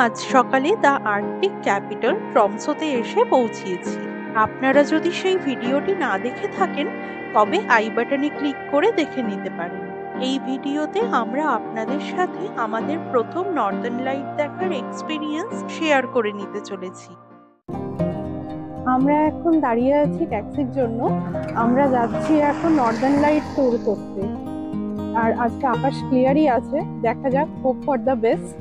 আজ সকালে the Arctic capital ট্রমসোতে এসে পৌঁছিয়েছি। আপনারা যদি সেই ভিডিওটি না দেখে থাকেন তবে আই বাটনে ক্লিক করে দেখে নিতে পারেন। এই ভিডিওতে আমরা আপনাদের সাথে আমাদের প্রথম নর্দার্ন লাইট দেখার এক্সপিরিয়েন্স শেয়ার করে নিতে চলেছি। আমরা এখন দাঁড়িয়ে আছি ট্যাক্সির জন্য। আমরা যাচ্ছি এখন নর্দার্ন লাইট ট্যুর করতে। আর আজকে আকাশ ক্লিয়ারই আছে, দেখা যাক, হোপ ফর দ্য বেস্ট।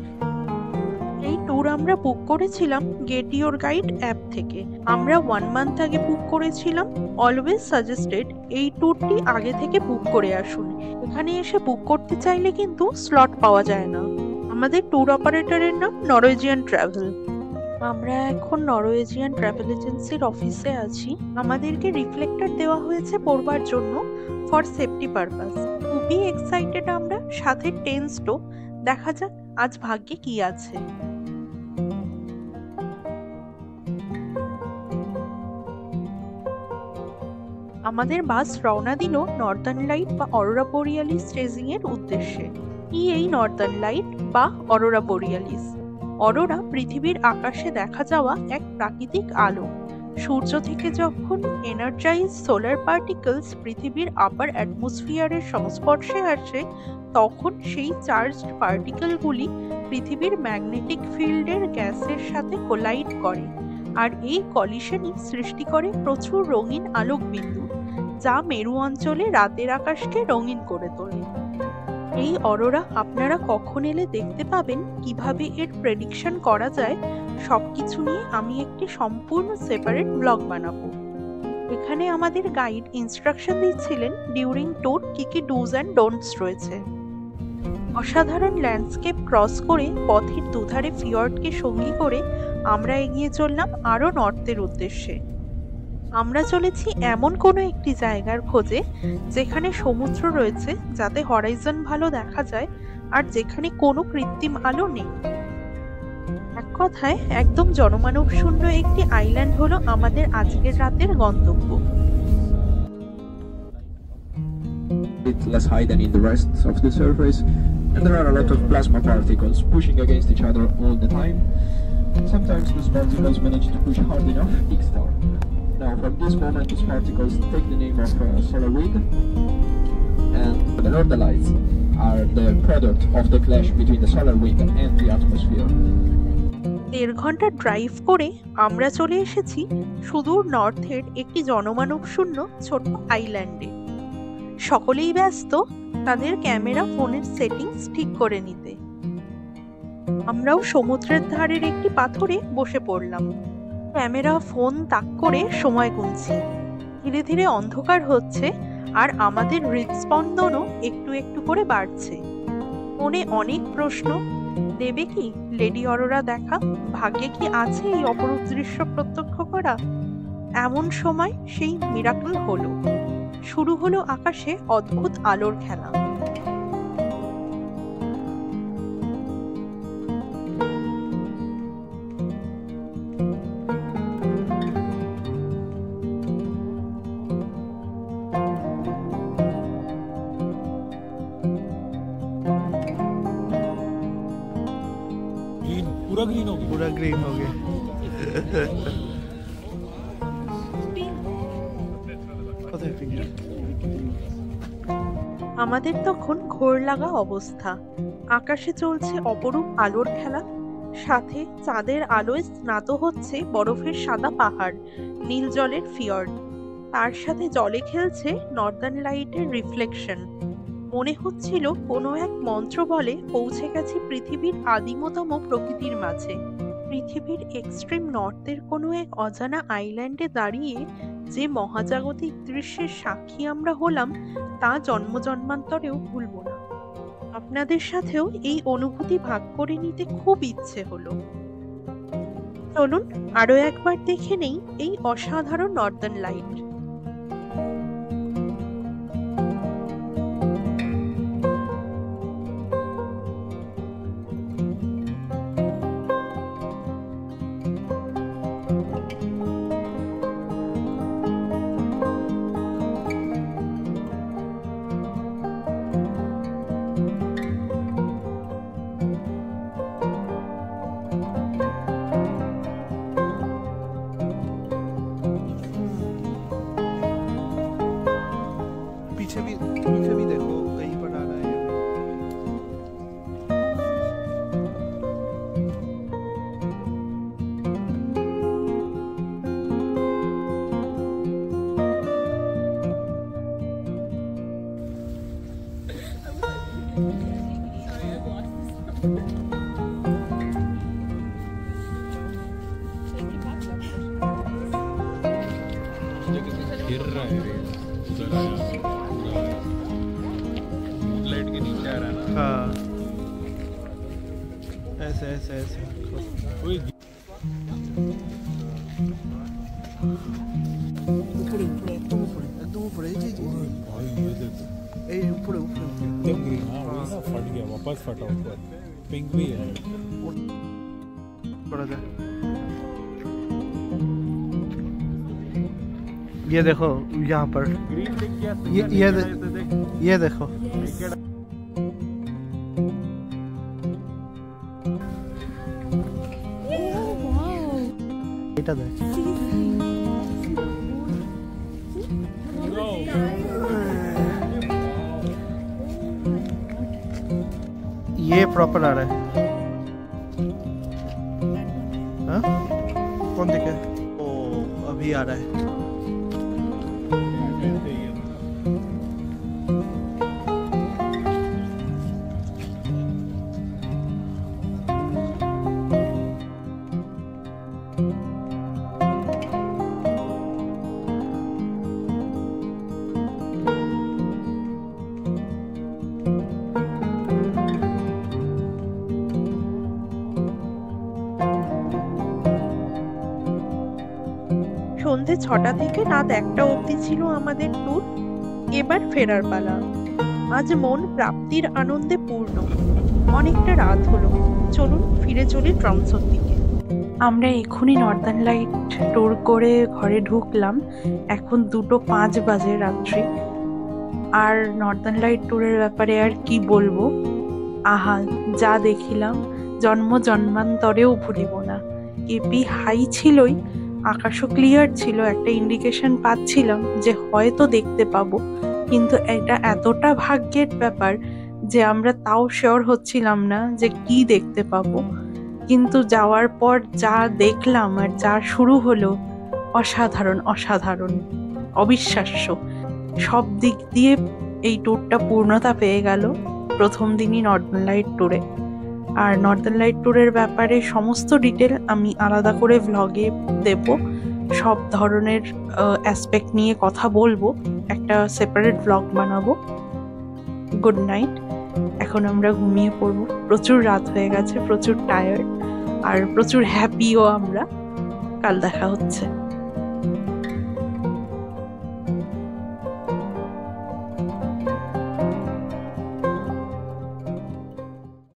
এই ট্যুর আমরা বুক করেছিলাম গেট ইওর গাইড অ্যাপ থেকে। আমরা 1 মান্থ আগে বুক করেছিলাম। অলওয়েজ সাজেস্টেড এই ট্যুরটি আগে থেকে বুক করে আসুন। এখানে এসে বুক করতে চাইলে কিন্তু স্লট পাওয়া যায় না। আমাদের ট্যুর অপারেটরের নাম নরওয়েজিয়ান ট্রাভেল। আমরা এখন নরওয়েজিয়ান ট্রাভেল এজেন্সির অফিসে আছি। আমাদেরকে রিফ্লেক্টর দেওয়া হয়েছে পড়বার জন্য ফর সেফটি পারপাস। খুবই এক্সাইটেড আমরা, সাথে টেন্সডও। দেখা যাক আজ ভাগ্যে কি আছে। আমাদের বাস রওনা দিল নর্দার্ন লাইট বা অরোরা বোরিয়ালিস চেজিং এর উদ্দেশ্যে। কি এই নর্দার্ন লাইট বা অরোরা বোরিয়ালিস? অরোরা পৃথিবীর আকাশে দেখা যাওয়া এক প্রাকৃতিক আলো। সূর্য থেকে যখন এনার্জাইজ সোলার পার্টিকেলস পৃথিবীর আপার অ্যাটমসফিয়ারের সংস্পর্শে আসে, তখন সেই চার্জড পার্টিকেলগুলি পৃথিবীর ম্যাগনেটিক ফিল্ডের গ্যাসের সাথে কোলাইড করে, আর এই কলিশনই সৃষ্টি করে প্রচুর রঙিন আলোকবিন্দু, যা মেরু অঞ্চলে রাতের আকাশকে রঙিন করে তোলে। এই অরোরা আপনারা কখন এলে দেখতে পাবেন, কিভাবে এর প্রেডিকশন করা যায়, সবকিছু নিয়ে আমি একটি সম্পূর্ণ সেপারেট ব্লগ বানাবো। এখানে আমাদের গাইড ইনস্ট্রাকশন দিচ্ছিলেন ডিউরিং ট্যুর কি কি ডুজ অ্যান্ড ডোন্টস রয়েছে। অসাধারণ ল্যান্ডস্কেপ ক্রস করে পথের দুধারে ফিয়র্ডকে সঙ্গী করে আমরা এগিয়ে চললাম আরও নর্থের উদ্দেশ্যে। আমরা চলেছি এমন কোনো একটি জায়গার খোঁজে যেখানে সমুদ্র রয়েছে, যাতে হরাইজন ভালো দেখা যায়, আর যেখানে কোনো কৃত্রিম আলো নেই। এক কথায় একদম জনমানব শূন্য একটি আইল্যান্ড হলো আমাদের আজকের রাতের গন্তব্য। It's less high than in the rest of the surface, and there are a lot of plasma particles pushing against each other all the time. Sometimes these particles manage to push hard enough to kick star. Now, from this moment, these particles take the name of solar wind, and the northern lights are the product of the clash between the solar wind and the atmosphere. 1.5 ঘন্টা drive করে আমরা চলে এসেছি সুদূর নর্থের একটি জনমানব শূন্য ছোট্ট আইল্যান্ডে। সকলেই ব্যস্ত তাদের ক্যামেরা ফোনের সেটিংস ঠিক করে নিতে। আমরাও সমুদ্রের ধারের একটি পাথরে বসে পড়লাম। ক্যামেরা ফোন তাক করে সময় গুনছি। ধীরে ধীরে অন্ধকার হচ্ছে, আর আমাদের হৃদস্পন্দনও একটু একটু করে বাড়ছে। মনে অনেক প্রশ্ন। দেবে কি লেডি অরোরা দেখা? ভাগ্যে কি আছে এই অপরূপ দৃশ্য প্রত্যক্ষ করা? এমন সময় সেই মিরাকল হলো। শুরু হলো আকাশে অদ্ভুত আলোর খেলা। पूरा ग्रीन हो गया। আমাদের তখন ঘোর লাগা অবস্থা। আকাশে চলছে অপরূপ আলোর খেলা, সাথে চাঁদের আলোয় স্নাত হচ্ছে বরফের সাদা পাহাড়, নীল জলের ফিয়র্ড, তার সাথে জলে খেলছে নর্দার্ন লাইটের রিফ্লেকশন। মনে হচ্ছিল কোনো এক মন্ত্র বলে পৌঁছে গেছি পৃথিবীর আদিমতম প্রকৃতির মাঝে। পৃথিবীর এক্সট্রিম নর্থের কোনো এক অজানা আইল্যান্ডে দাঁড়িয়ে যে মহাজাগতিক দৃশ্যের সাক্ষী আমরা হলাম, তা জন্ম জন্মান্তরেও ভুলব না। আপনাদের সাথেও এই অনুভূতি ভাগ করে নিতে খুব ইচ্ছে হলো। চলুন আরো একবার দেখে নেই এই অসাধারণ নর্দার্ন লাইট। उधर आया मूनलाइट के नीचे आ रहा है ना। हाँ ऐसे ऐसे ऐसे कोई উপরে উপরে একদম উপরে একদম উপরে এই যে भाई ये देखो এই উপরে উপরে एकदम ग्रीन। हाँ वही ना फट गया वापस फटा ऊपर पिंक भी है। पड़ा जाए। ये देखो यहाँ पर ग्रीन दिख गया ये देखो এটা দেখ ये प्रॉपर आ रहा है। हाँ? कौन दिखे? ओ अभी आ रहा है। সন্ধে 6টা থেকে রাত 1টা অবধি ছিল আমাদের ট্যুর। এবার ফেরার পালা। আজ মন প্রাপ্তির আনন্দে পূর্ণ। অনেকটা রাত হলো, চলুন ফিরে চলি ট্রমসোর দিকে। আমরা এখনই নর্দার্ন লাইট ট্যুর করে ঘরে ঢুকলাম। এখন 2:05 বাজে রাত্রি। আর নর্দার্ন লাইট ট্যুরের ব্যাপারে আর কি বলবো, আহা যা দেখিলাম জন্মান্তরেও ভুলিব না। এপি হাই ছিলই, আকাশও ক্লিয়ার ছিল, একটা ইন্ডিকেশন পাচ্ছিলাম যে হয়তো দেখতে পাবো, কিন্তু এটা এতটা ভাগ্যের ব্যাপার যে আমরা তাও শিওর হচ্ছিলাম না যে কি দেখতে পাবো। কিন্তু যাওয়ার পর যা দেখলাম আর যা শুরু হলো, অসাধারণ অসাধারণ, অবিশ্বাস্য। সব দিক দিয়ে এই ট্যুরটা পূর্ণতা পেয়ে গেল প্রথম দিনই নর্দার্ন লাইট ট্যুরে। আর নর্দার্ন লাইট ট্যুরের ব্যাপারে সমস্ত ডিটেল আমি আলাদা করে ভ্লগে দেব। সব ধরনের অ্যাসপেক্ট নিয়ে কথা বলবো, একটা সেপারেট ভ্লগ বানাবো। Good night. এখন আমরা ঘুমিয়ে পড়বো। প্রচুর রাত হয়ে গেছে, প্রচুর টায়ার্ড আর প্রচুর হ্যাপিও আমরা। কাল দেখা হচ্ছে।